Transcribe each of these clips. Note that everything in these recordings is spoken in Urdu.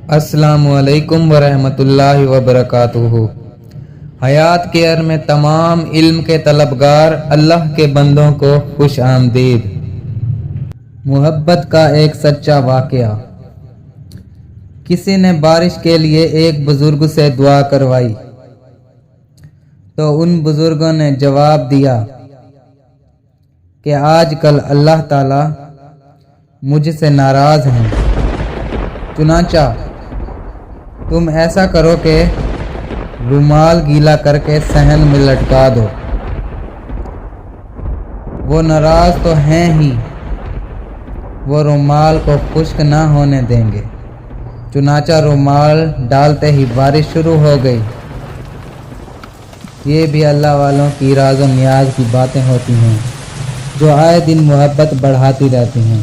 السلام علیکم ورحمۃ اللہ وبرکاتہ۔ حیات کیئر میں تمام علم کے طلبگار اللہ کے بندوں کو خوش آمدید۔ محبت کا ایک سچا واقعہ۔ کسی نے بارش کے لیے ایک بزرگ سے دعا کروائی تو ان بزرگوں نے جواب دیا کہ آج کل اللہ تعالی مجھ سے ناراض ہیں، چنانچہ تم ایسا کرو کہ رومال گیلا کر کے صحن میں لٹکا دو، وہ ناراض تو ہیں ہی، وہ رومال کو خشک نہ ہونے دیں گے۔ چنانچہ رومال ڈالتے ہی بارش شروع ہو گئی۔ یہ بھی اللہ والوں کی راز و نیاز کی باتیں ہوتی ہیں جو آئے دن محبت بڑھاتی رہتی ہیں۔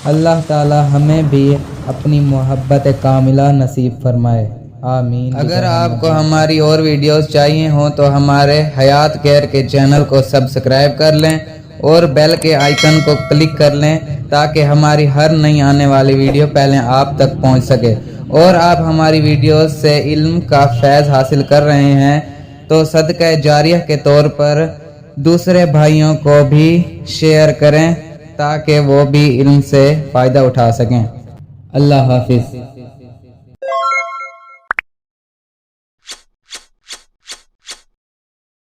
اللہ تعالی ہمیں بھی اپنی محبت کاملہ نصیب فرمائے، آمین۔ اگر آپ کو ہماری اور ویڈیوز چاہیے ہوں تو ہمارے حیات کیئر کے چینل کو سبسکرائب کر لیں اور بیل کے آئیکن کو کلک کر لیں تاکہ ہماری ہر نئی آنے والی ویڈیو پہلے آپ تک پہنچ سکے۔ اور آپ ہماری ویڈیوز سے علم کا فیض حاصل کر رہے ہیں تو صدقہ جاریہ کے طور پر دوسرے بھائیوں کو بھی شیئر کریں تاکہ وہ بھی علم سے فائدہ اٹھا سکیں۔ اللہ حافظ۔